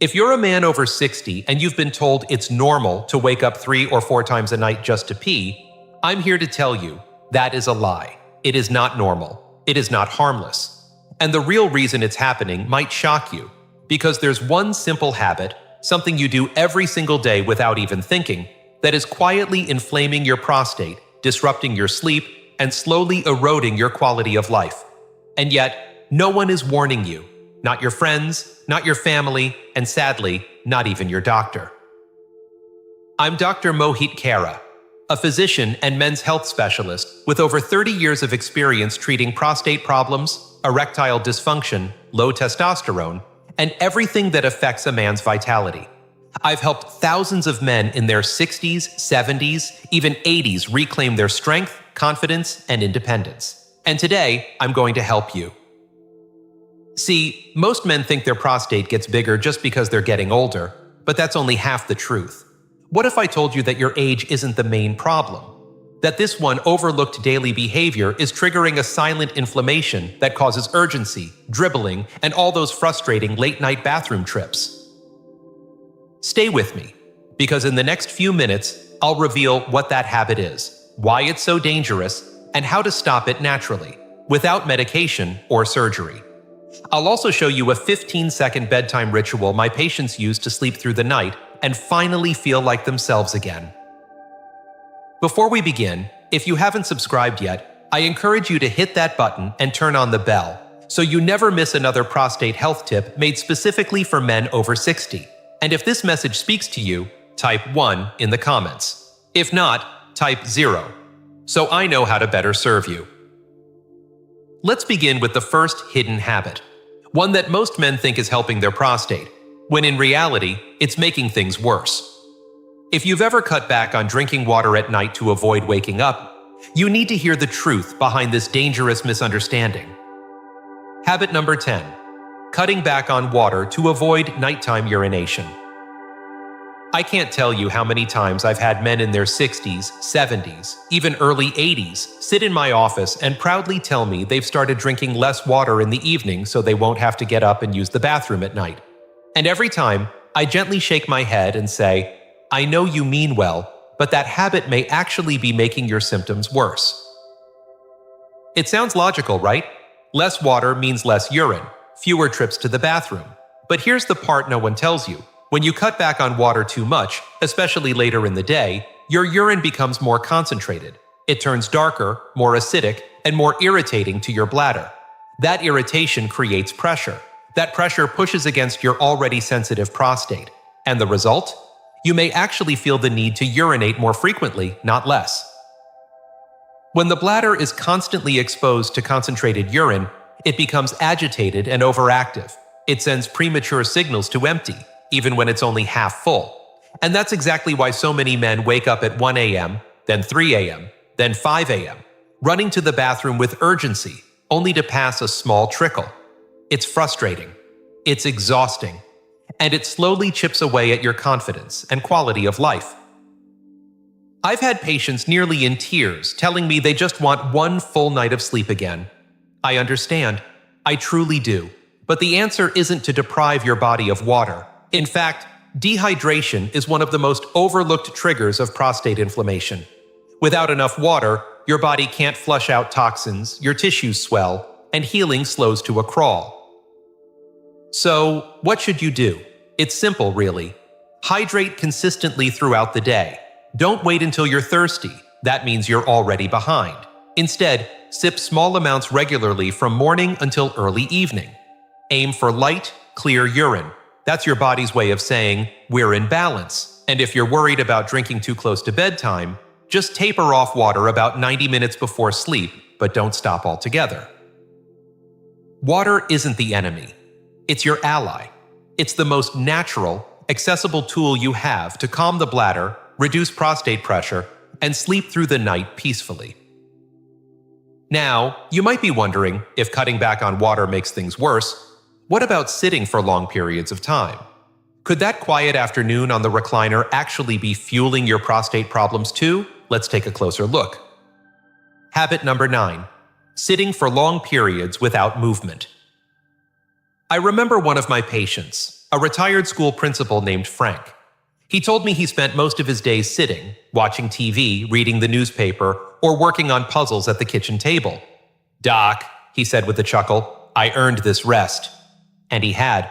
If you're a man over 60 and you've been told it's normal to wake up 3 or 4 times a night just to pee, I'm here to tell you that is a lie. It is not normal. It is not harmless. And the real reason it's happening might shock you, because there's one simple habit, something you do every single day without even thinking, that is quietly inflaming your prostate, disrupting your sleep, and slowly eroding your quality of life. And yet, no one is warning you. Not your friends, not your family, and sadly, not even your doctor. I'm Dr. Mohit Kara, a physician and men's health specialist with over 30 years of experience treating prostate problems, erectile dysfunction, low testosterone, and everything that affects a man's vitality. I've helped thousands of men in their 60s, 70s, even 80s reclaim their strength, confidence, and independence. And today, I'm going to help you. See, most men think their prostate gets bigger just because they're getting older, but that's only half the truth. What if I told you that your age isn't the main problem? That this one overlooked daily behavior is triggering a silent inflammation that causes urgency, dribbling, and all those frustrating late-night bathroom trips? Stay with me, because in the next few minutes, I'll reveal what that habit is, why it's so dangerous, and how to stop it naturally, without medication or surgery. I'll also show you a 15-second bedtime ritual my patients use to sleep through the night and finally feel like themselves again. Before we begin, if you haven't subscribed yet, I encourage you to hit that button and turn on the bell, so you never miss another prostate health tip made specifically for men over 60. And if this message speaks to you, type 1 in the comments. If not, type 0, so I know how to better serve you. Let's begin with the first hidden habit, one that most men think is helping their prostate, when in reality, it's making things worse. If you've ever cut back on drinking water at night to avoid waking up, you need to hear the truth behind this dangerous misunderstanding. Habit number 10. Cutting back on water to avoid nighttime urination. I can't tell you how many times I've had men in their 60s, 70s, even early 80s sit in my office and proudly tell me they've started drinking less water in the evening so they won't have to get up and use the bathroom at night. And every time, I gently shake my head and say, I know you mean well, but that habit may actually be making your symptoms worse. It sounds logical, right? Less water means less urine, fewer trips to the bathroom. But here's the part no one tells you. When you cut back on water too much, especially later in the day, your urine becomes more concentrated. It turns darker, more acidic, and more irritating to your bladder. That irritation creates pressure. That pressure pushes against your already sensitive prostate. And the result? You may actually feel the need to urinate more frequently, not less. When the bladder is constantly exposed to concentrated urine, it becomes agitated and overactive. It sends premature signals to empty, even when it's only half full. And that's exactly why so many men wake up at 1 a.m., then 3 a.m., then 5 a.m., running to the bathroom with urgency, only to pass a small trickle. It's frustrating. It's exhausting. And it slowly chips away at your confidence and quality of life. I've had patients nearly in tears telling me they just want one full night of sleep again. I understand. I truly do. But the answer isn't to deprive your body of water. In fact, dehydration is one of the most overlooked triggers of prostate inflammation. Without enough water, your body can't flush out toxins, your tissues swell, and healing slows to a crawl. So, what should you do? It's simple, really. Hydrate consistently throughout the day. Don't wait until you're thirsty. That means you're already behind. Instead, sip small amounts regularly from morning until early evening. Aim for light, clear urine. That's your body's way of saying, we're in balance. And if you're worried about drinking too close to bedtime, just taper off water about 90 minutes before sleep, but don't stop altogether. Water isn't the enemy. It's your ally. It's the most natural, accessible tool you have to calm the bladder, reduce prostate pressure, and sleep through the night peacefully. Now, you might be wondering, if cutting back on water makes things worse, what about sitting for long periods of time? Could that quiet afternoon on the recliner actually be fueling your prostate problems too? Let's take a closer look. Habit number 9. Sitting for long periods without movement. I remember one of my patients, a retired school principal named Frank. He told me he spent most of his days sitting, watching TV, reading the newspaper, or working on puzzles at the kitchen table. "Doc," he said with a chuckle, "I earned this rest." And he had.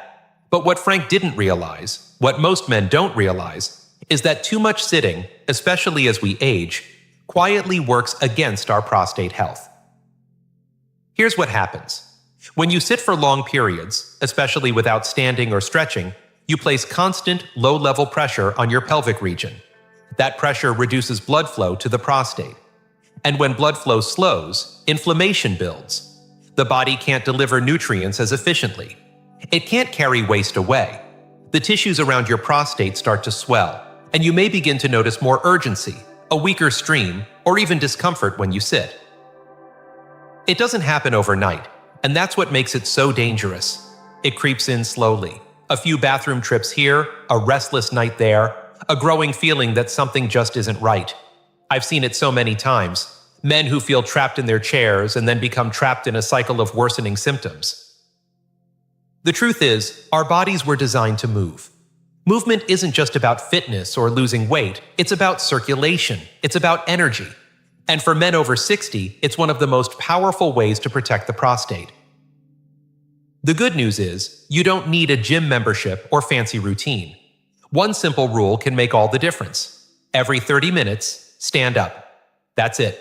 But what Frank didn't realize, what most men don't realize, is that too much sitting, especially as we age, quietly works against our prostate health. Here's what happens. When you sit for long periods, especially without standing or stretching, you place constant, low-level pressure on your pelvic region. That pressure reduces blood flow to the prostate. And when blood flow slows, inflammation builds. The body can't deliver nutrients as efficiently. It can't carry waste away. The tissues around your prostate start to swell, and you may begin to notice more urgency, a weaker stream, or even discomfort when you sit. It doesn't happen overnight, and that's what makes it so dangerous. It creeps in slowly. A few bathroom trips here, a restless night there, a growing feeling that something just isn't right. I've seen it so many times. Men who feel trapped in their chairs and then become trapped in a cycle of worsening symptoms. The truth is, our bodies were designed to move. Movement isn't just about fitness or losing weight, it's about circulation, it's about energy. And for men over 60, it's one of the most powerful ways to protect the prostate. The good news is, you don't need a gym membership or fancy routine. One simple rule can make all the difference. Every 30 minutes, stand up. That's it.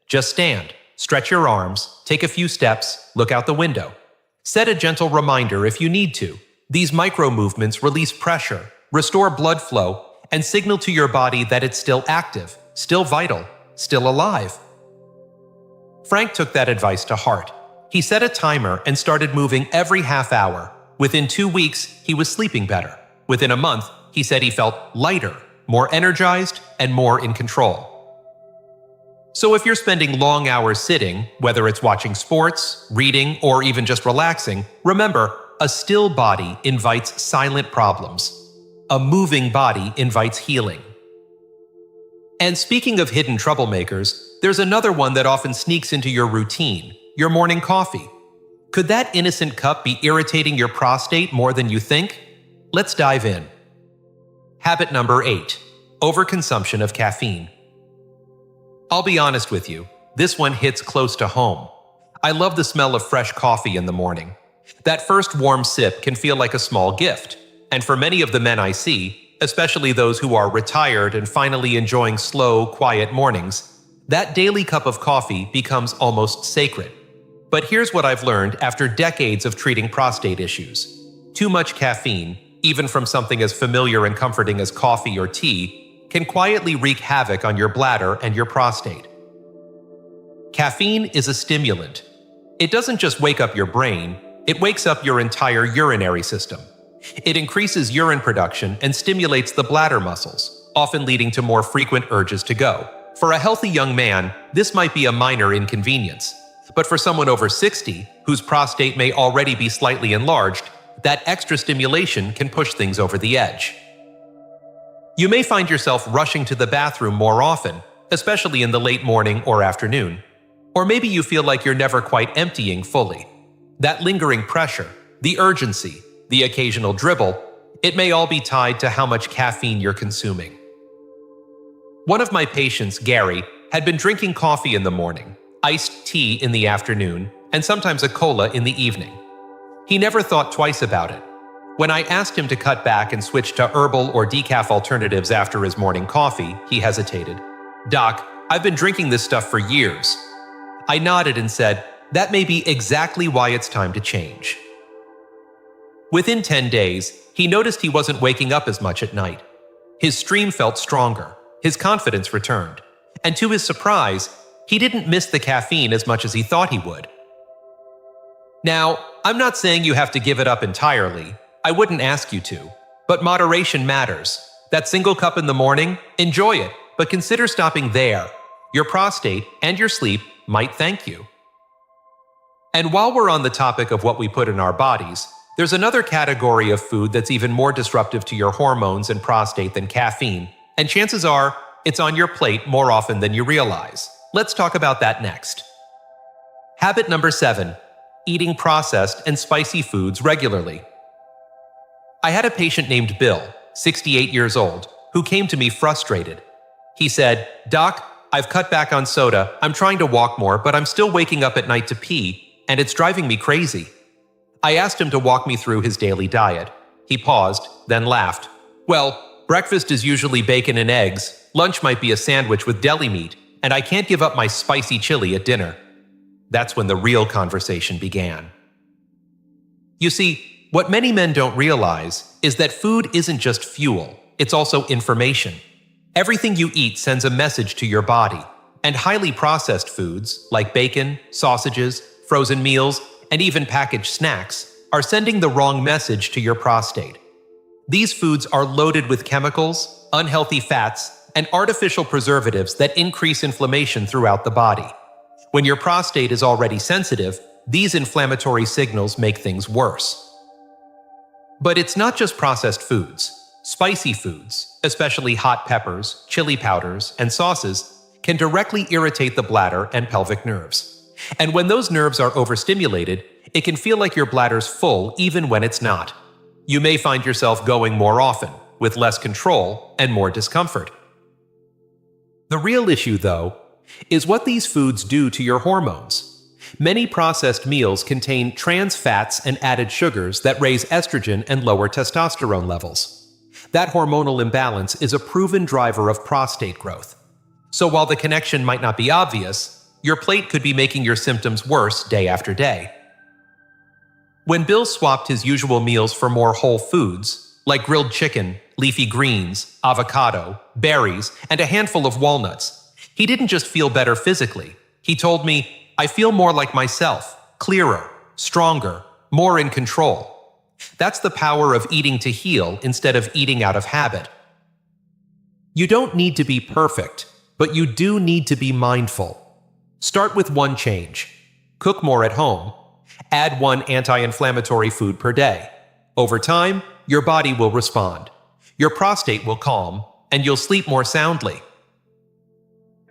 Just stand, stretch your arms, take a few steps, look out the window. Set a gentle reminder if you need to. These micro movements release pressure, restore blood flow, and signal to your body that it's still active, still vital, still alive. Frank took that advice to heart. He set a timer and started moving every half hour. Within 2 weeks, he was sleeping better. Within a month, he said he felt lighter, more energized, and more in control. So if you're spending long hours sitting, whether it's watching sports, reading, or even just relaxing, remember, a still body invites silent problems. A moving body invites healing. And speaking of hidden troublemakers, there's another one that often sneaks into your routine, your morning coffee. Could that innocent cup be irritating your prostate more than you think? Let's dive in. Habit number 8, overconsumption of caffeine. I'll be honest with you, this one hits close to home. I love the smell of fresh coffee in the morning. That first warm sip can feel like a small gift, and for many of the men I see, especially those who are retired and finally enjoying slow, quiet mornings, that daily cup of coffee becomes almost sacred. But here's what I've learned after decades of treating prostate issues. Too much caffeine, even from something as familiar and comforting as coffee or tea, can quietly wreak havoc on your bladder and your prostate. Caffeine is a stimulant. It doesn't just wake up your brain, it wakes up your entire urinary system. It increases urine production and stimulates the bladder muscles, often leading to more frequent urges to go. For a healthy young man, this might be a minor inconvenience. But for someone over 60, whose prostate may already be slightly enlarged, that extra stimulation can push things over the edge. You may find yourself rushing to the bathroom more often, especially in the late morning or afternoon. Or maybe you feel like you're never quite emptying fully. That lingering pressure, the urgency, the occasional dribble, it may all be tied to how much caffeine you're consuming. One of my patients, Gary, had been drinking coffee in the morning, iced tea in the afternoon, and sometimes a cola in the evening. He never thought twice about it. When I asked him to cut back and switch to herbal or decaf alternatives after his morning coffee, he hesitated. "Doc, I've been drinking this stuff for years." I nodded and said, "That may be exactly why it's time to change." Within 10 days, he noticed he wasn't waking up as much at night. His stream felt stronger, his confidence returned, and to his surprise, he didn't miss the caffeine as much as he thought he would. Now, I'm not saying you have to give it up entirely. I wouldn't ask you to, but moderation matters. That single cup in the morning, enjoy it, but consider stopping there. Your prostate and your sleep might thank you. And while we're on the topic of what we put in our bodies, there's another category of food that's even more disruptive to your hormones and prostate than caffeine, and chances are it's on your plate more often than you realize. Let's talk about that next. Habit number 7, eating processed and spicy foods regularly. I had a patient named Bill, 68 years old, who came to me frustrated. He said, "Doc, I've cut back on soda, I'm trying to walk more, but I'm still waking up at night to pee, and it's driving me crazy." I asked him to walk me through his daily diet. He paused, then laughed. "Well, breakfast is usually bacon and eggs, lunch might be a sandwich with deli meat, and I can't give up my spicy chili at dinner." That's when the real conversation began. You see, what many men don't realize is that food isn't just fuel, it's also information. Everything you eat sends a message to your body, and highly processed foods, like bacon, sausages, frozen meals, and even packaged snacks, are sending the wrong message to your prostate. These foods are loaded with chemicals, unhealthy fats, and artificial preservatives that increase inflammation throughout the body. When your prostate is already sensitive, these inflammatory signals make things worse. But it's not just processed foods. Spicy foods, especially hot peppers, chili powders, and sauces, can directly irritate the bladder and pelvic nerves. And when those nerves are overstimulated, it can feel like your bladder's full even when it's not. You may find yourself going more often, with less control and more discomfort. The real issue, though, is what these foods do to your hormones. Many processed meals contain trans fats and added sugars that raise estrogen and lower testosterone levels. That hormonal imbalance is a proven driver of prostate growth. So while the connection might not be obvious, your plate could be making your symptoms worse day after day. When Bill swapped his usual meals for more whole foods, like grilled chicken, leafy greens, avocado, berries, and a handful of walnuts, he didn't just feel better physically. He told me, "I feel more like myself, clearer, stronger, more in control." That's the power of eating to heal instead of eating out of habit. You don't need to be perfect, but you do need to be mindful. Start with one change. Cook more at home. Add one anti-inflammatory food per day. Over time, your body will respond. Your prostate will calm, and you'll sleep more soundly.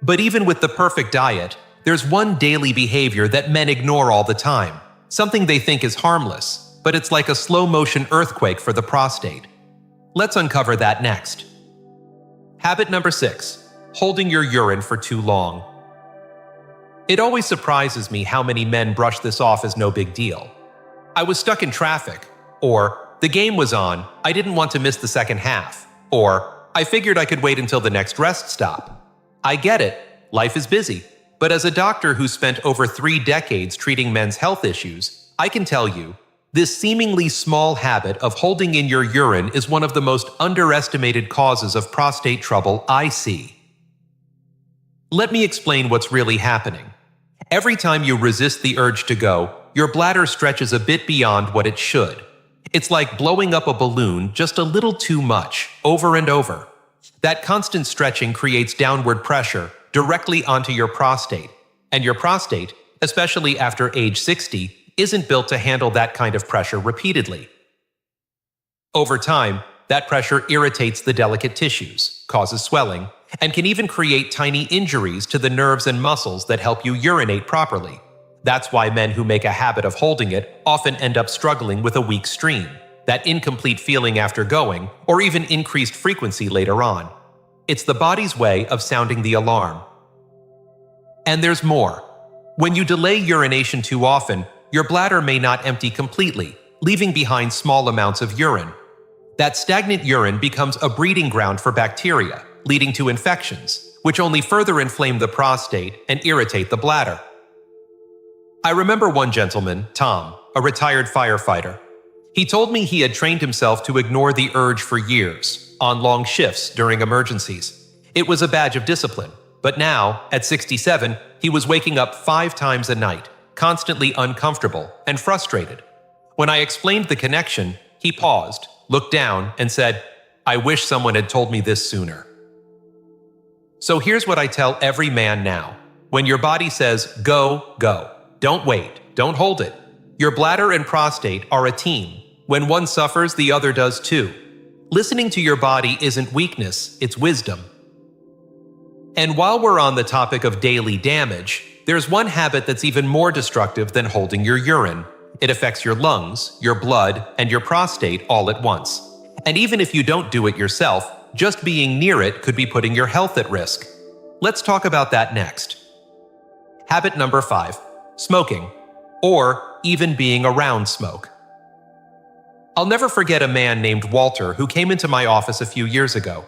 But even with the perfect diet, there's one daily behavior that men ignore all the time, something they think is harmless, but it's like a slow-motion earthquake for the prostate. Let's uncover that next. Habit number 6, holding your urine for too long. It always surprises me how many men brush this off as no big deal. "I was stuck in traffic," or "the game was on, I didn't want to miss the second half," or "I figured I could wait until the next rest stop." I get it, life is busy, but as a doctor who spent over 3 decades treating men's health issues, I can tell you, this seemingly small habit of holding in your urine is one of the most underestimated causes of prostate trouble I see. Let me explain what's really happening. Every time you resist the urge to go, your bladder stretches a bit beyond what it should. It's like blowing up a balloon just a little too much, over and over. That constant stretching creates downward pressure directly onto your prostate, and your prostate, especially after age 60, isn't built to handle that kind of pressure repeatedly. Over time, that pressure irritates the delicate tissues, causes swelling, and can even create tiny injuries to the nerves and muscles that help you urinate properly. That's why men who make a habit of holding it often end up struggling with a weak stream, that incomplete feeling after going, or even increased frequency later on. It's the body's way of sounding the alarm. And there's more. When you delay urination too often, your bladder may not empty completely, leaving behind small amounts of urine. That stagnant urine becomes a breeding ground for bacteria, leading to infections, which only further inflame the prostate and irritate the bladder. I remember one gentleman, Tom, a retired firefighter. He told me he had trained himself to ignore the urge for years, on long shifts during emergencies. It was a badge of discipline, but now, at 67, he was waking up 5 times a night, constantly uncomfortable and frustrated. When I explained the connection, he paused, looked down, and said, "I wish someone had told me this sooner." So here's what I tell every man now. When your body says, go, go. Don't wait. Don't hold it. Your bladder and prostate are a team. When one suffers, the other does too. Listening to your body isn't weakness, it's wisdom. And while we're on the topic of daily damage, there's one habit that's even more destructive than holding your urine. It affects your lungs, your blood, and your prostate all at once. And even if you don't do it yourself, just being near it could be putting your health at risk. Let's talk about that next. Habit number 5, smoking, or even being around smoke. I'll never forget a man named Walter who came into my office a few years ago.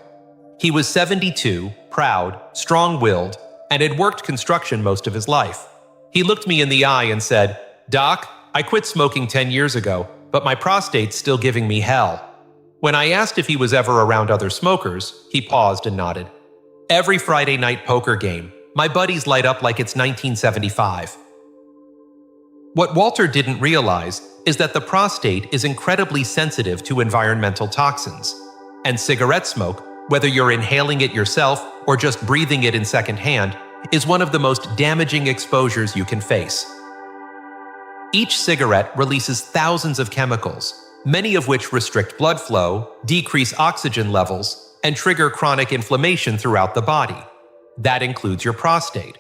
He was 72, proud, strong-willed, and had worked construction most of his life. He looked me in the eye and said, "Doc, I quit smoking 10 years ago, but my prostate's still giving me hell." When I asked if he was ever around other smokers, he paused and nodded. "Every Friday night poker game, my buddies light up like it's 1975. What Walter didn't realize is that the prostate is incredibly sensitive to environmental toxins, and cigarette smoke, whether you're inhaling it yourself or just breathing it in secondhand, is one of the most damaging exposures you can face. Each cigarette releases thousands of chemicals, many of which restrict blood flow, decrease oxygen levels, and trigger chronic inflammation throughout the body. That includes your prostate.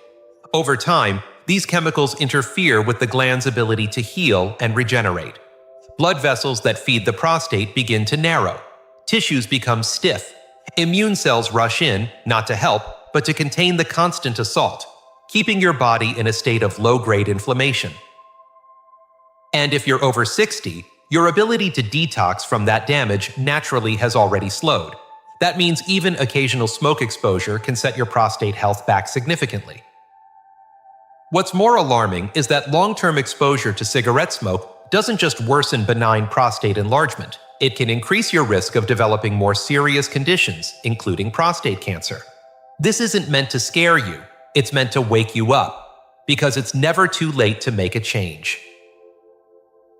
Over time, these chemicals interfere with the gland's ability to heal and regenerate. Blood vessels that feed the prostate begin to narrow. Tissues become stiff. Immune cells rush in, not to help, but to contain the constant assault, keeping your body in a state of low-grade inflammation. And if you're over 60, your ability to detox from that damage naturally has already slowed. That means even occasional smoke exposure can set your prostate health back significantly. What's more alarming is that long-term exposure to cigarette smoke doesn't just worsen benign prostate enlargement. It can increase your risk of developing more serious conditions, including prostate cancer. This isn't meant to scare you. It's meant to wake you up, because it's never too late to make a change.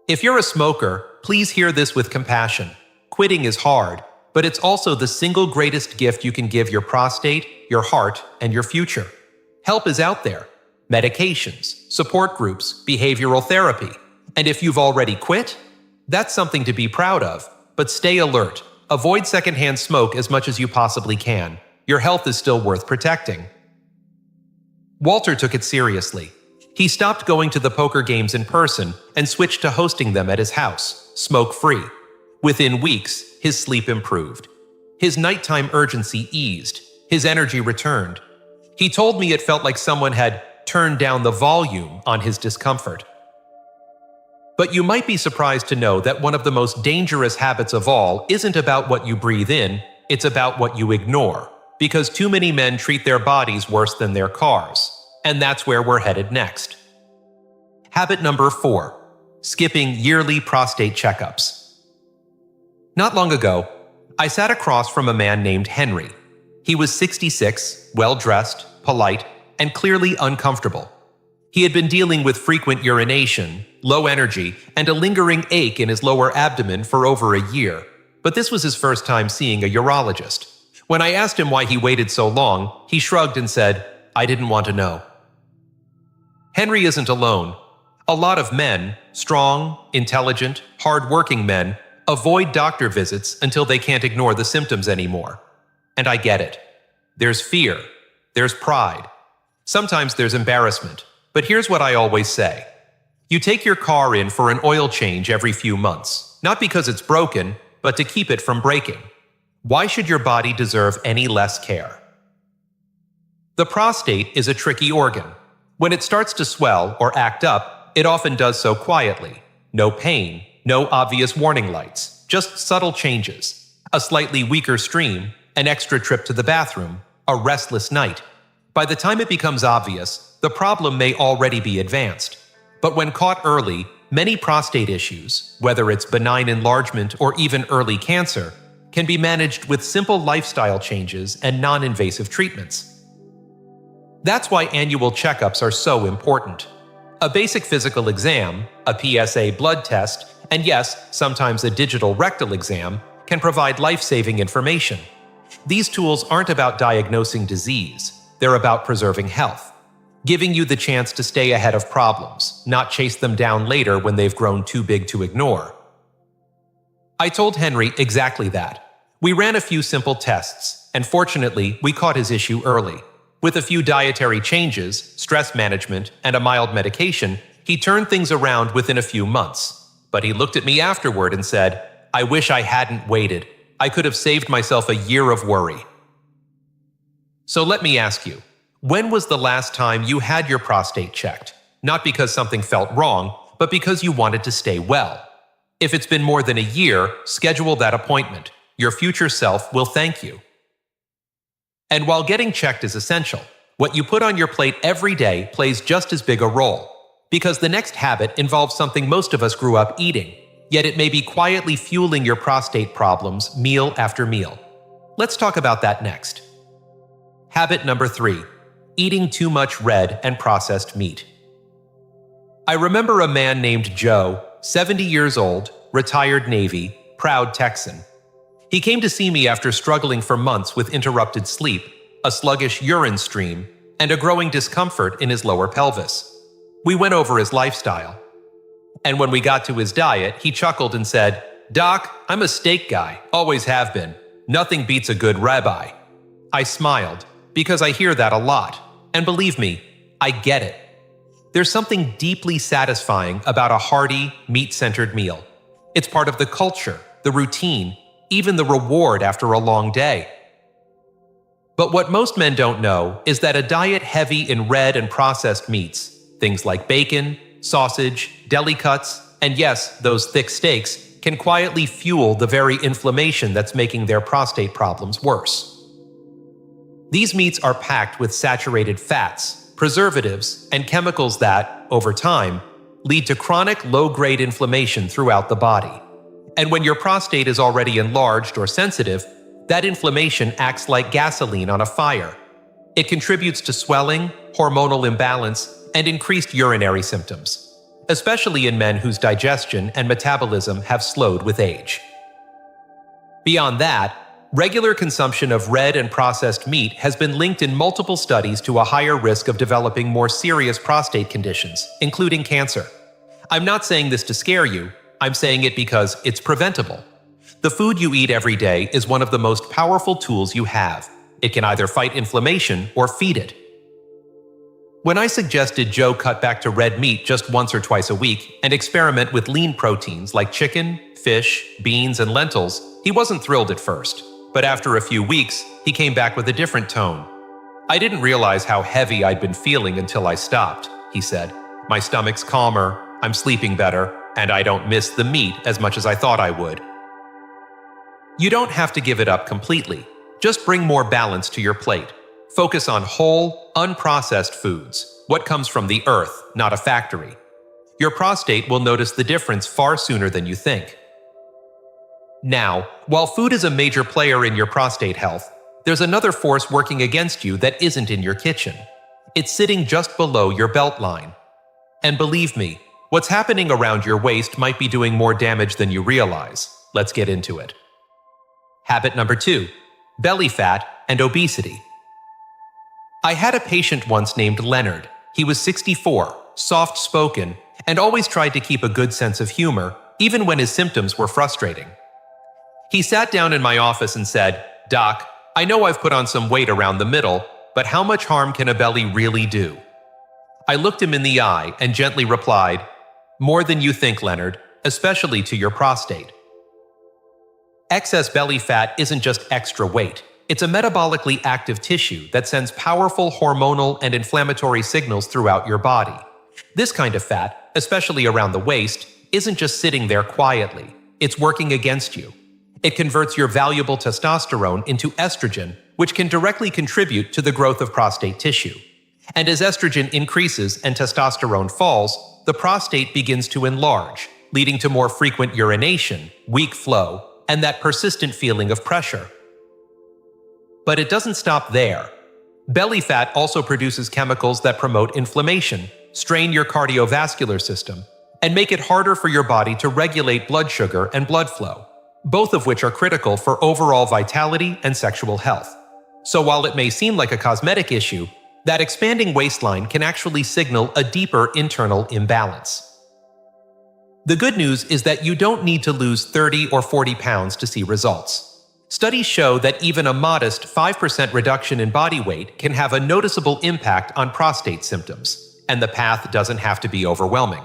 If you're a smoker, please hear this with compassion. Quitting is hard, but it's also the single greatest gift you can give your prostate, your heart, and your future. Help is out there. Medications, support groups, behavioral therapy. And if you've already quit, that's something to be proud of. But stay alert. Avoid secondhand smoke as much as you possibly can. Your health is still worth protecting. Walter took it seriously. He stopped going to the poker games in person and switched to hosting them at his house, smoke-free. Within weeks, his sleep improved. His nighttime urgency eased. His energy returned. He told me it felt like someone had turned down the volume on his discomfort. But you might be surprised to know that one of the most dangerous habits of all isn't about what you breathe in, it's about what you ignore. Because too many men treat their bodies worse than their cars. And that's where we're headed next. Habit number 4, skipping yearly prostate checkups. Not long ago, I sat across from a man named Henry. He was 66, well-dressed, polite, and clearly uncomfortable. He had been dealing with frequent urination, low energy, and a lingering ache in his lower abdomen for over a year. But this was his first time seeing a urologist. When I asked him why he waited so long, he shrugged and said, "I didn't want to know." Henry isn't alone. A lot of men, strong, intelligent, hard-working men, avoid doctor visits until they can't ignore the symptoms anymore. And I get it. There's fear. There's pride. Sometimes there's embarrassment. But here's what I always say. You take your car in for an oil change every few months, not because it's broken, but to keep it from breaking. Why should your body deserve any less care? The prostate is a tricky organ. When it starts to swell or act up, it often does so quietly. No pain, no obvious warning lights, just subtle changes. A slightly weaker stream, an extra trip to the bathroom, a restless night. By the time it becomes obvious, the problem may already be advanced. But when caught early, many prostate issues, whether it's benign enlargement or even early cancer, can be managed with simple lifestyle changes and non-invasive treatments. That's why annual checkups are so important. A basic physical exam, a PSA blood test, and yes, sometimes a digital rectal exam, can provide life-saving information. These tools aren't about diagnosing disease. They're about preserving health, giving you the chance to stay ahead of problems, not chase them down later when they've grown too big to ignore. I told Henry exactly that. We ran a few simple tests, and fortunately, we caught his issue early. With a few dietary changes, stress management, and a mild medication, He turned things around within a few months. But he looked at me afterward and said, "I wish I hadn't waited. I could have saved myself a year of worry." So let me ask you, when was the last time you had your prostate checked? Not because something felt wrong, but because you wanted to stay well. If it's been more than a year, schedule that appointment. Your future self will thank you. And while getting checked is essential, what you put on your plate every day plays just as big a role. Because the next habit involves something most of us grew up eating, yet it may be quietly fueling your prostate problems meal after meal. Let's talk about that next. Habit number 3, eating too much red and processed meat. I remember a man named Joe, 70 years old, retired Navy, proud Texan. He came to see me after struggling for months with interrupted sleep, a sluggish urine stream, and a growing discomfort in his lower pelvis. We went over his lifestyle. And when we got to his diet, he chuckled and said, "Doc, I'm a steak guy, always have been. Nothing beats a good ribeye." I smiled, because I hear that a lot. And believe me, I get it. There's something deeply satisfying about a hearty, meat-centered meal. It's part of the culture, the routine, even the reward after a long day. But what most men don't know is that a diet heavy in red and processed meats, things like bacon, sausage, deli cuts, and yes, those thick steaks, can quietly fuel the very inflammation that's making their prostate problems worse. These meats are packed with saturated fats, preservatives, and chemicals that, over time, lead to chronic low-grade inflammation throughout the body. And when your prostate is already enlarged or sensitive, that inflammation acts like gasoline on a fire. It contributes to swelling, hormonal imbalance, and increased urinary symptoms, especially in men whose digestion and metabolism have slowed with age. Beyond that, regular consumption of red and processed meat has been linked in multiple studies to a higher risk of developing more serious prostate conditions, including cancer. I'm not saying this to scare you, I'm saying it because it's preventable. The food you eat every day is one of the most powerful tools you have. It can either fight inflammation or feed it. When I suggested Joe cut back to red meat just once or twice a week and experiment with lean proteins like chicken, fish, beans, and lentils, he wasn't thrilled at first. But after a few weeks, he came back with a different tone. "I didn't realize how heavy I'd been feeling until I stopped," he said. "My stomach's calmer, I'm sleeping better, and I don't miss the meat as much as I thought I would." You don't have to give it up completely. Just bring more balance to your plate. Focus on whole, unprocessed foods, what comes from the earth, not a factory. Your prostate will notice the difference far sooner than you think. Now, while food is a major player in your prostate health, there's another force working against you that isn't in your kitchen. It's sitting just below your belt line. And believe me, what's happening around your waist might be doing more damage than you realize. Let's get into it. Habit number 2, belly fat and obesity. I had a patient once named Leonard. He was 64, soft-spoken, and always tried to keep a good sense of humor, even when his symptoms were frustrating. He sat down in my office and said, "Doc, I know I've put on some weight around the middle, but how much harm can a belly really do?" I looked him in the eye and gently replied, "More than you think, Leonard, especially to your prostate." Excess belly fat isn't just extra weight. It's a metabolically active tissue that sends powerful hormonal and inflammatory signals throughout your body. This kind of fat, especially around the waist, isn't just sitting there quietly. It's working against you. It converts your valuable testosterone into estrogen, which can directly contribute to the growth of prostate tissue. And as estrogen increases and testosterone falls, the prostate begins to enlarge, leading to more frequent urination, weak flow, and that persistent feeling of pressure. But it doesn't stop there. Belly fat also produces chemicals that promote inflammation, strain your cardiovascular system, and make it harder for your body to regulate blood sugar and blood flow, both of which are critical for overall vitality and sexual health. So while it may seem like a cosmetic issue, that expanding waistline can actually signal a deeper internal imbalance. The good news is that you don't need to lose 30 or 40 pounds to see results. Studies show that even a modest 5% reduction in body weight can have a noticeable impact on prostate symptoms, and the path doesn't have to be overwhelming.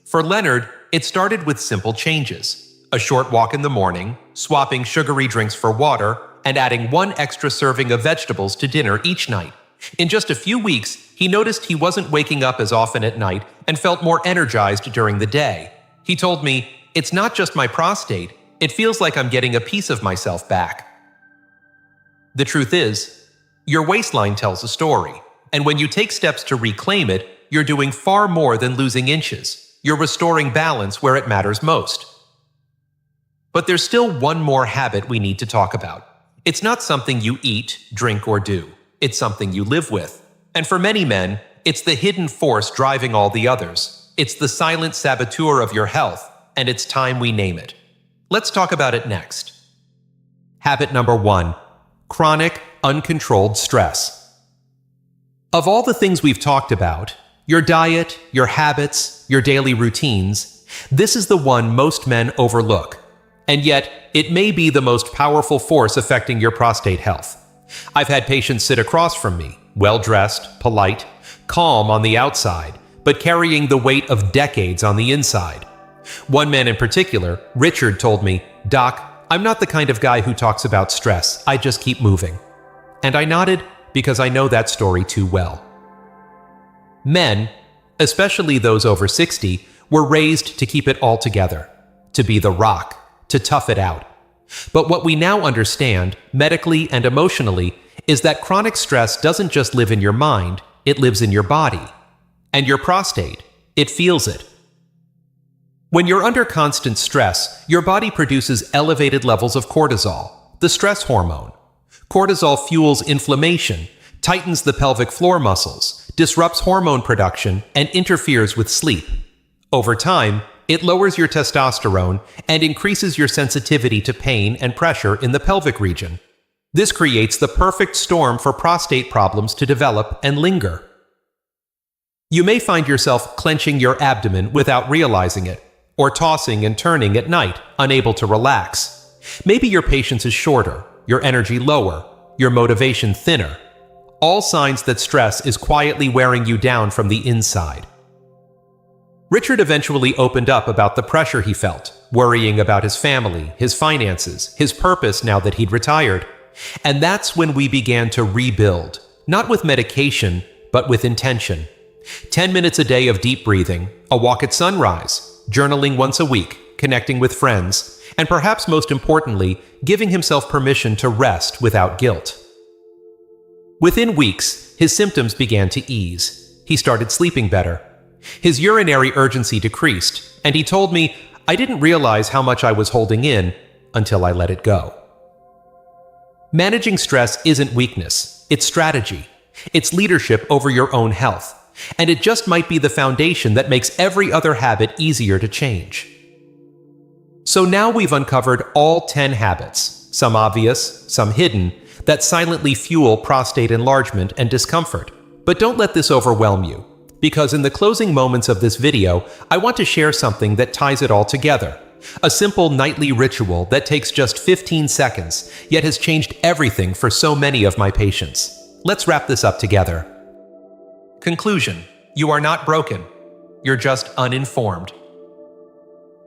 For Leonard, it started with simple changes: a short walk in the morning, swapping sugary drinks for water, and adding one extra serving of vegetables to dinner each night. In just a few weeks, he noticed he wasn't waking up as often at night and felt more energized during the day. He told me, "It's not just my prostate, it feels like I'm getting a piece of myself back." The truth is, your waistline tells a story, and when you take steps to reclaim it, you're doing far more than losing inches. You're restoring balance where it matters most. But there's still one more habit we need to talk about. It's not something you eat, drink, or do. It's something you live with. And for many men, it's the hidden force driving all the others. It's the silent saboteur of your health, and it's time we name it. Let's talk about it next. Habit number 1. Chronic, uncontrolled stress. Of all the things we've talked about, your diet, your habits, your daily routines, this is the one most men overlook. And yet, it may be the most powerful force affecting your prostate health. I've had patients sit across from me, well-dressed, polite, calm on the outside, but carrying the weight of decades on the inside. One man in particular, Richard, told me, "Doc, I'm not the kind of guy who talks about stress. I just keep moving." And I nodded because I know that story too well. Men, especially those over 60, were raised to keep it all together, to be the rock, to tough it out. But what we now understand, medically and emotionally, is that chronic stress doesn't just live in your mind, it lives in your body. And your prostate, it feels it. When you're under constant stress, your body produces elevated levels of cortisol, the stress hormone. Cortisol fuels inflammation, tightens the pelvic floor muscles, disrupts hormone production, and interferes with sleep. Over time, it lowers your testosterone and increases your sensitivity to pain and pressure in the pelvic region. This creates the perfect storm for prostate problems to develop and linger. You may find yourself clenching your abdomen without realizing it, or tossing and turning at night, unable to relax. Maybe your patience is shorter, your energy lower, your motivation thinner. All signs that stress is quietly wearing you down from the inside. Richard eventually opened up about the pressure he felt, worrying about his family, his finances, his purpose now that he'd retired. And that's when we began to rebuild, not with medication, but with intention. 10 minutes a day of deep breathing, a walk at sunrise, journaling once a week, connecting with friends, and perhaps most importantly, giving himself permission to rest without guilt. Within weeks, his symptoms began to ease. He started sleeping better. His urinary urgency decreased, and he told me, "I didn't realize how much I was holding in until I let it go." Managing stress isn't weakness, it's strategy. It's leadership over your own health. And it just might be the foundation that makes every other habit easier to change. So now we've uncovered all 10 habits, some obvious, some hidden, that silently fuel prostate enlargement and discomfort. But don't let this overwhelm you, because in the closing moments of this video, I want to share something that ties it all together. A simple nightly ritual that takes just 15 seconds, yet has changed everything for so many of my patients. Let's wrap this up together. Conclusion: you are not broken. You're just uninformed.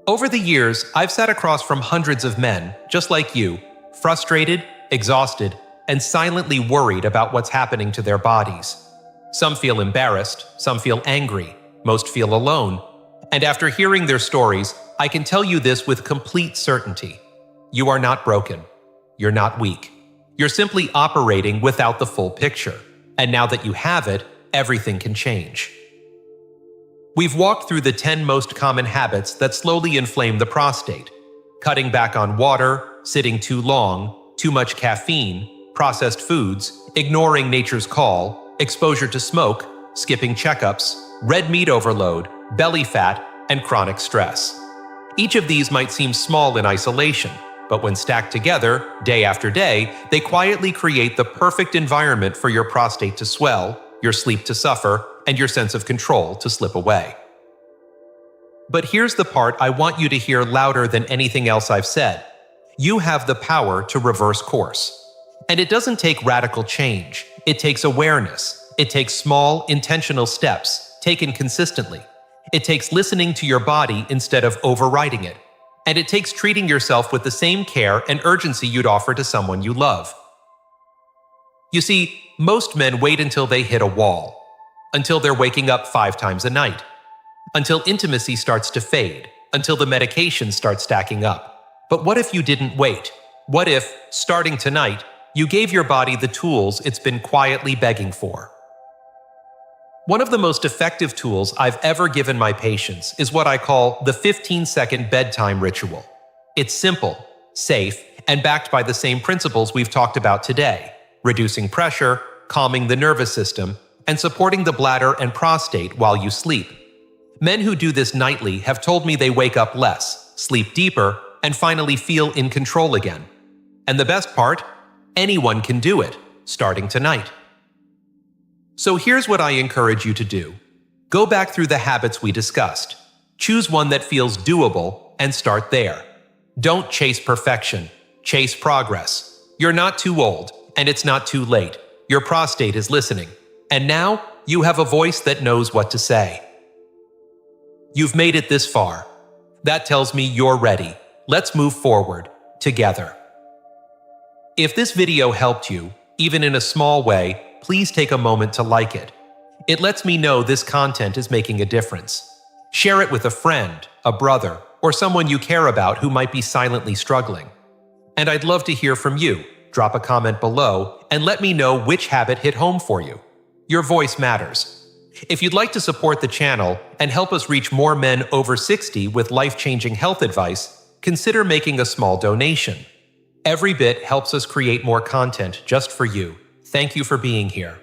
Over the years, I've sat across from hundreds of men, just like you, frustrated, exhausted, and silently worried about what's happening to their bodies. Some feel embarrassed, some feel angry, most feel alone. And after hearing their stories, I can tell you this with complete certainty. You are not broken. You're not weak. You're simply operating without the full picture. And now that you have it, everything can change. We've walked through the 10 most common habits that slowly inflame the prostate: cutting back on water, sitting too long, too much caffeine, processed foods, ignoring nature's call, exposure to smoke, skipping checkups, red meat overload, belly fat, and chronic stress. Each of these might seem small in isolation, but when stacked together, day after day, they quietly create the perfect environment for your prostate to swell, your sleep to suffer, and your sense of control to slip away. But here's the part I want you to hear louder than anything else I've said. You have the power to reverse course. And it doesn't take radical change. It takes awareness. It takes small, intentional steps, taken consistently. It takes listening to your body instead of overriding it. And it takes treating yourself with the same care and urgency you'd offer to someone you love. You see, most men wait until they hit a wall, until they're waking up 5 times a night, until intimacy starts to fade, until the medication starts stacking up. But what if you didn't wait? What if, starting tonight, you gave your body the tools it's been quietly begging for? One of the most effective tools I've ever given my patients is what I call the 15-second bedtime ritual. It's simple, safe, and backed by the same principles we've talked about today: reducing pressure, calming the nervous system, and supporting the bladder and prostate while you sleep. Men who do this nightly have told me they wake up less, sleep deeper, and finally feel in control again. And the best part? Anyone can do it, starting tonight. So here's what I encourage you to do. Go back through the habits we discussed. Choose one that feels doable and start there. Don't chase perfection. Chase progress. You're not too old, and it's not too late. Your prostate is listening. And now, you have a voice that knows what to say. You've made it this far. That tells me you're ready. Let's move forward, together. If this video helped you, even in a small way, please take a moment to like it. It lets me know this content is making a difference. Share it with a friend, a brother, or someone you care about who might be silently struggling. And I'd love to hear from you. Drop a comment below and let me know which habit hit home for you. Your voice matters. If you'd like to support the channel and help us reach more men over 60 with life-changing health advice, consider making a small donation. Every bit helps us create more content just for you. Thank you for being here.